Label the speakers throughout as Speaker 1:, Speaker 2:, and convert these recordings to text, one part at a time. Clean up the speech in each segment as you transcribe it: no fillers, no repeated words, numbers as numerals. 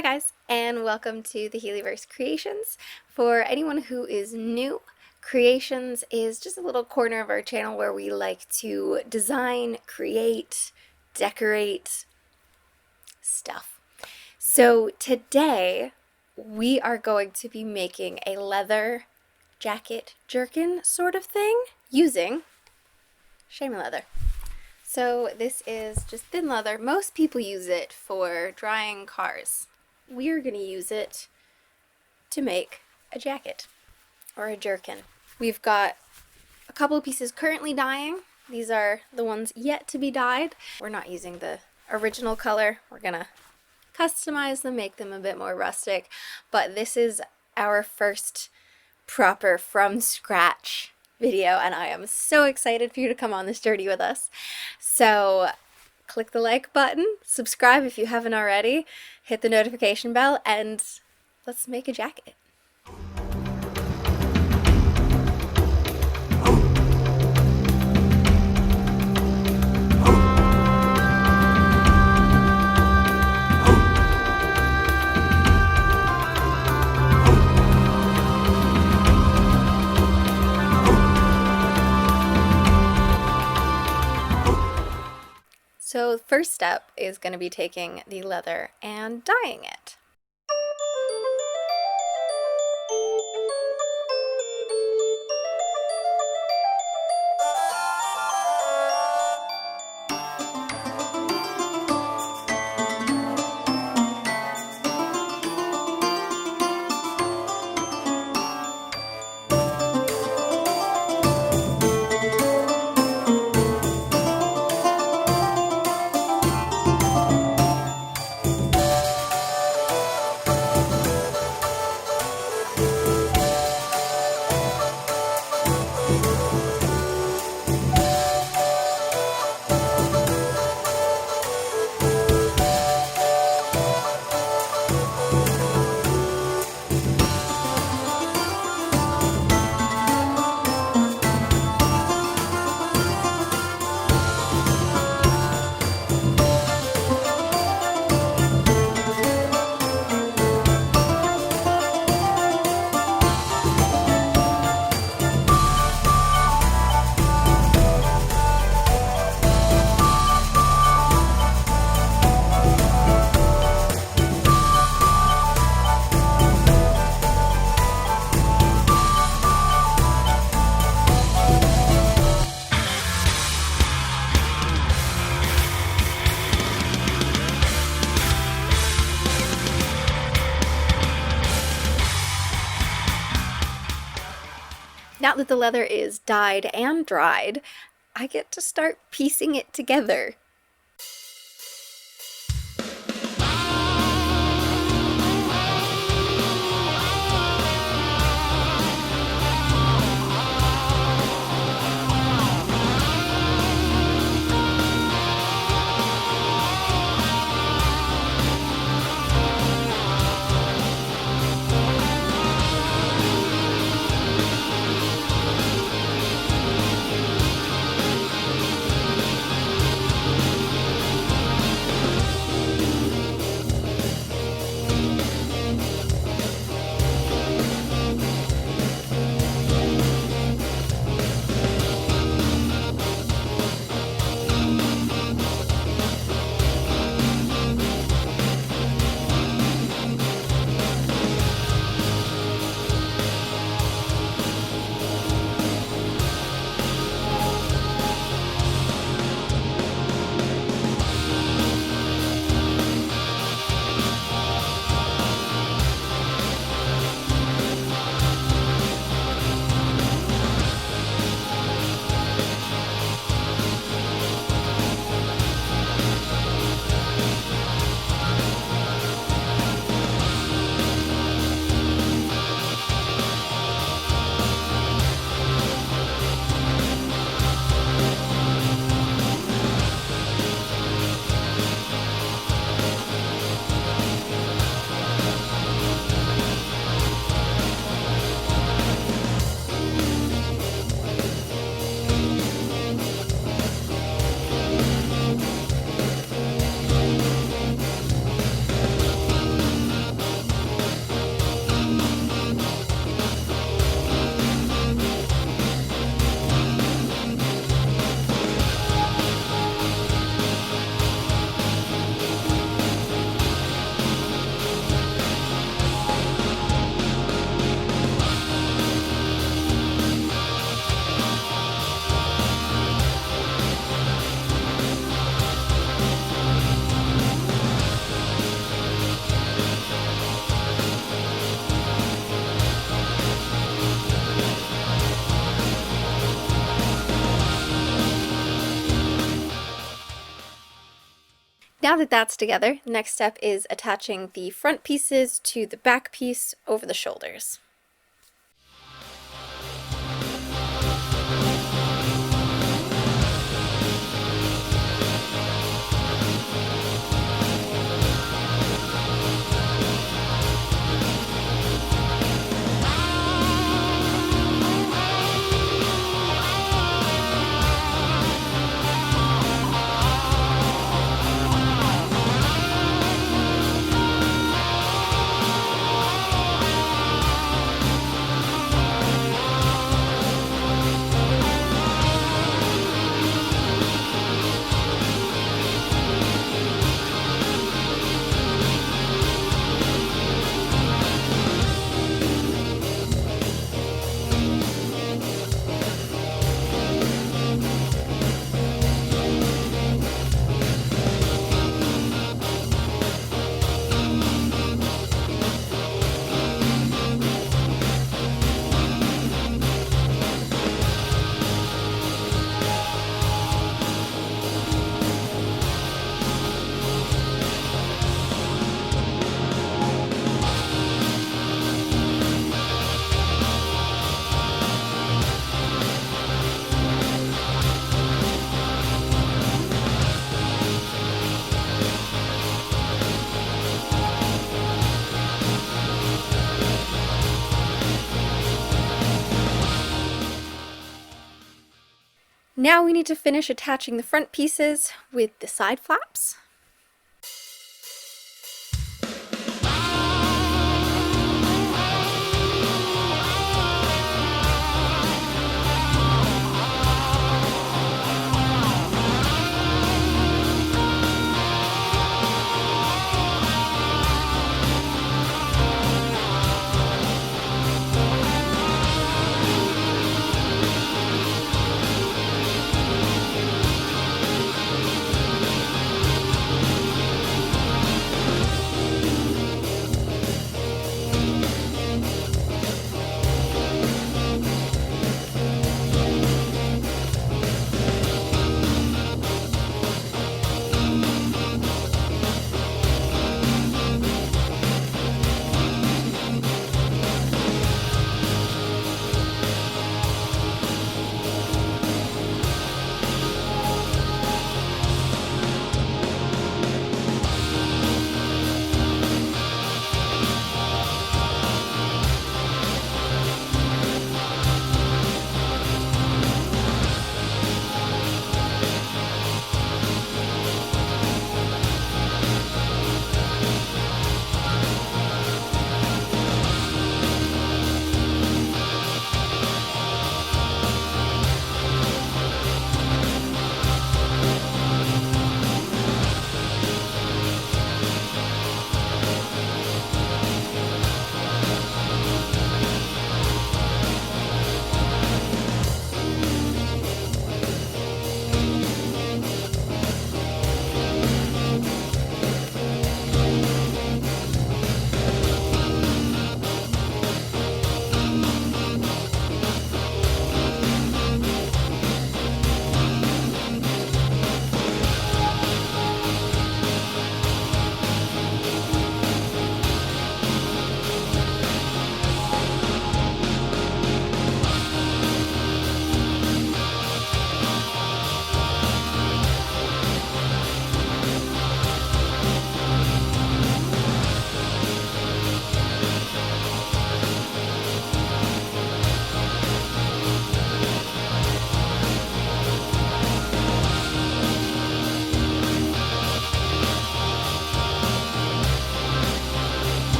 Speaker 1: Hi guys, and welcome to the Healeyverse Creations. For anyone who is new, Creations is just a little corner of our channel where we like to design, create, decorate stuff. So today we are going to be making a leather jacket jerkin sort of thing using chamois leather. So this is just thin leather. Most people use it for drying cars. We're going to use it to make a jacket or a jerkin. We've got a couple of pieces currently dyeing. These are the ones yet to be dyed. We're not using the original color. We're going to customize them, make them a bit more rustic. But this is our first proper from scratch video, and I am so excited for you to come on this journey with us. So click the like button, subscribe if you haven't already, hit the notification bell, and let's make a jacket. So the first step is going to be taking the leather and dyeing it. Now that the leather is dyed and dried, I get to start piecing it together. Now that that's together, the next step is attaching the front pieces to the back piece over the shoulders. Now we need to finish attaching the front pieces with the side flaps.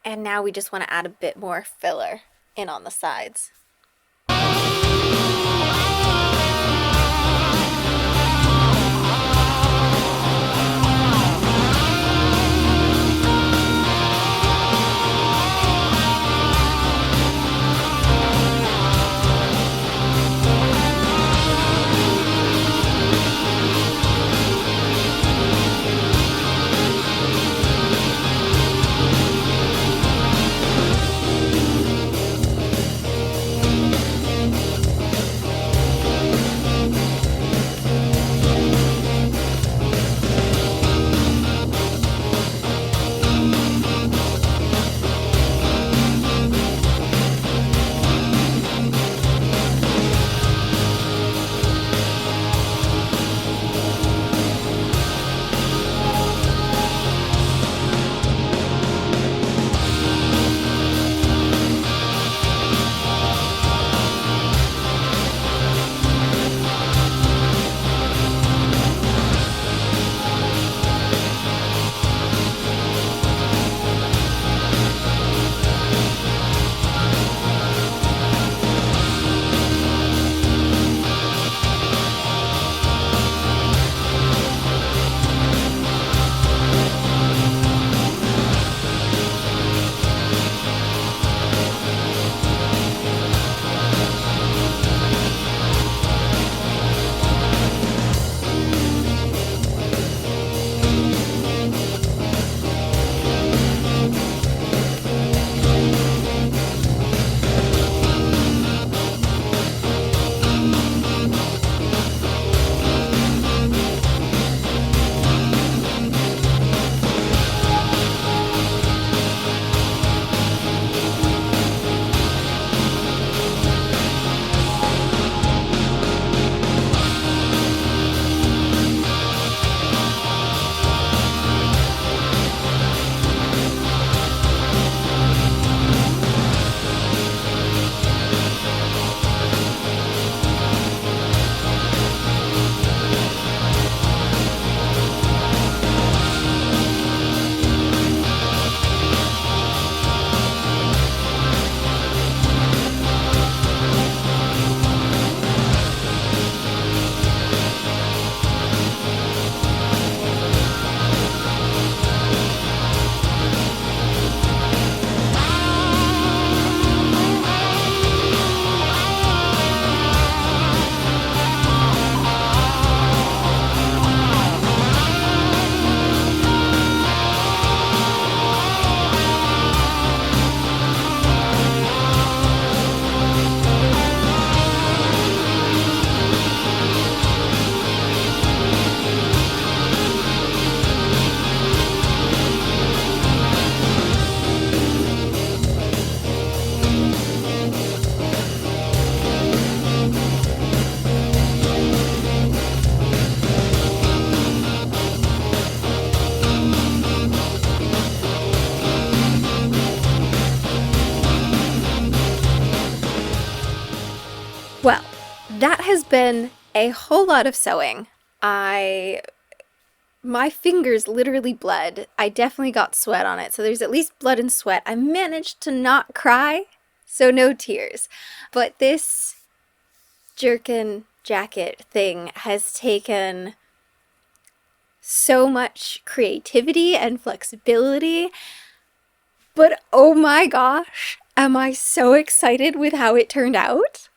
Speaker 1: And now we just want to add a bit more filler in on the sides. Well, that has been a whole lot of sewing. My fingers literally bled. I definitely got sweat on it, so there's at least blood and sweat. I managed to not cry, so no tears. But this jerkin jacket thing has taken so much creativity and flexibility. But oh my gosh, am I so excited with how it turned out?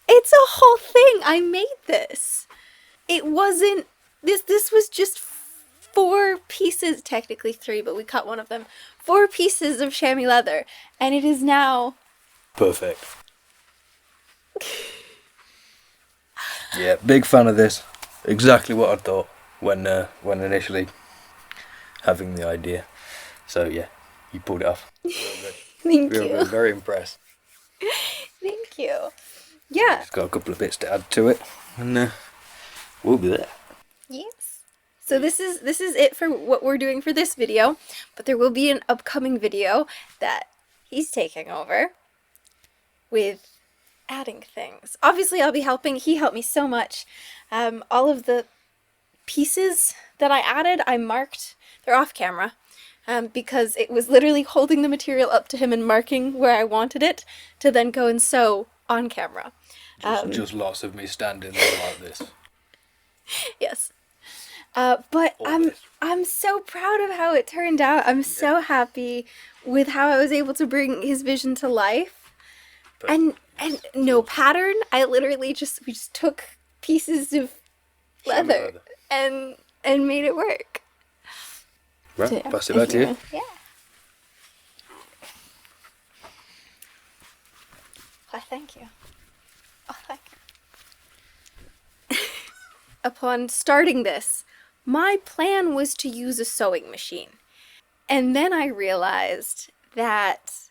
Speaker 1: It's a whole thing. I made this. It wasn't, this was just 4 pieces, technically 3, but we cut one of them. 4 pieces of chamois leather, and it is now
Speaker 2: perfect. Yeah, big fan of this. Exactly what I thought when initially having the idea. So yeah, you pulled it off.
Speaker 1: Thank you.
Speaker 2: Good. Very impressed.
Speaker 1: Thank you. Yeah.
Speaker 2: Just got a couple of bits to add to it, and we'll be there.
Speaker 1: Yes. So this is it for what we're doing for this video, but there will be an upcoming video that he's taking over with adding things. Obviously, I'll be helping. He helped me so much. All of the pieces that I added, I marked They're off camera. Because it was literally holding the material up to him and marking where I wanted it to then go and sew on camera.
Speaker 2: Just lots of me standing there like this.
Speaker 1: Yes. But I'm so proud of how it turned out. I'm so happy with how I was able to bring his vision to life. And no pattern. We just took pieces of leather and made it work.
Speaker 2: Right, so, pass it back to you.
Speaker 1: Yeah. Why, thank you. Oh, thank you. Upon starting this, my plan was to use a sewing machine. And then I realized that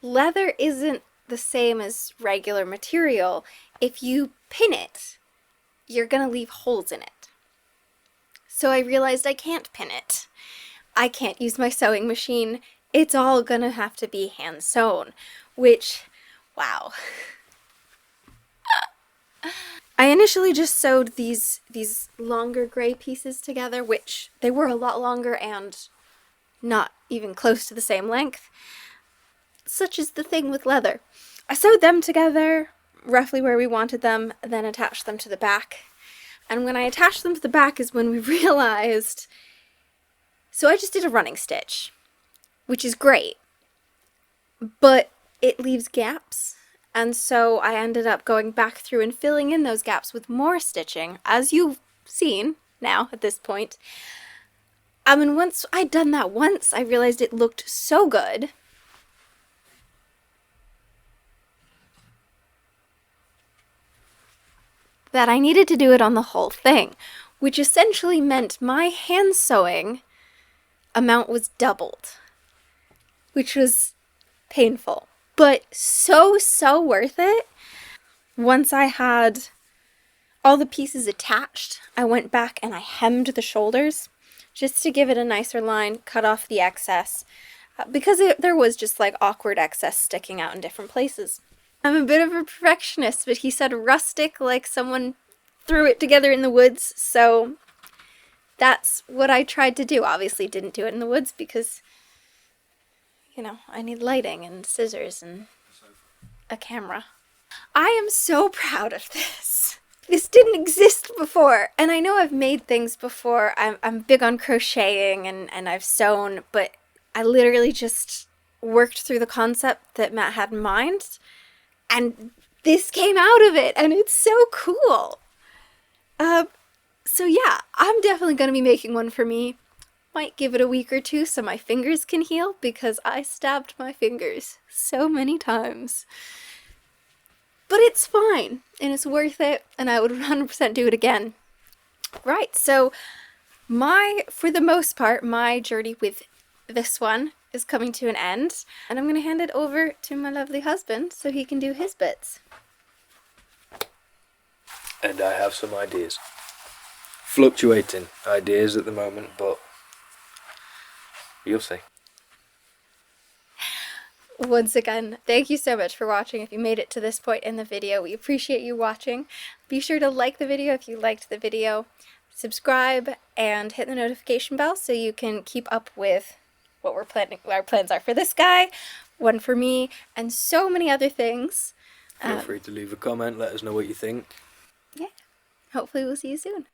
Speaker 1: leather isn't the same as regular material. If you pin it, you're gonna leave holes in it. So I realized I can't pin it. I can't use my sewing machine. It's all gonna have to be hand sewn, which, wow. I initially just sewed these longer gray pieces together, which they were a lot longer and not even close to the same length. Such is the thing with leather. I sewed them together roughly where we wanted them, then attached them to the back. And when I attached them to the back is when we realized... So I just did a running stitch, which is great, but it leaves gaps. And so I ended up going back through and filling in those gaps with more stitching, as you've seen now at this point. And once I'd done that once, I realized it looked so good that I needed to do it on the whole thing, which essentially meant my hand sewing amount was doubled, which was painful, but so worth it. Once I had all the pieces attached, I went back and I hemmed the shoulders just to give it a nicer line, cut off the excess, because there was just like awkward excess sticking out in different places. I'm a bit of a perfectionist, but he said rustic like someone threw it together in the woods, so that's what I tried to do. Obviously didn't do it in the woods because, you know, I need lighting and scissors and a camera. I am so proud of this. This didn't exist before. And I know I've made things before. I'm big on crocheting and I've sewn, but I literally just worked through the concept that Matt had in mind. And this came out of it, and it's so cool. So yeah, I'm definitely going to be making one for me. Might give it a week or two so my fingers can heal, because I stabbed my fingers so many times. But it's fine, and it's worth it, and I would 100% do it again. Right, so for the most part, my journey with this one is coming to an end, and I'm going to hand it over to my lovely husband so he can do his bits.
Speaker 2: And I have some ideas. Fluctuating ideas at the moment, but you'll see.
Speaker 1: Once again, thank you so much for watching. If you made it to this point in the video, we appreciate you watching. Be sure to like the video if you liked the video, subscribe, and hit the notification bell so you can keep up with what our plans are for this guy, one for me, and so many other things.
Speaker 2: Feel free to leave a comment, let us know what you think.
Speaker 1: Yeah, hopefully we'll see you soon.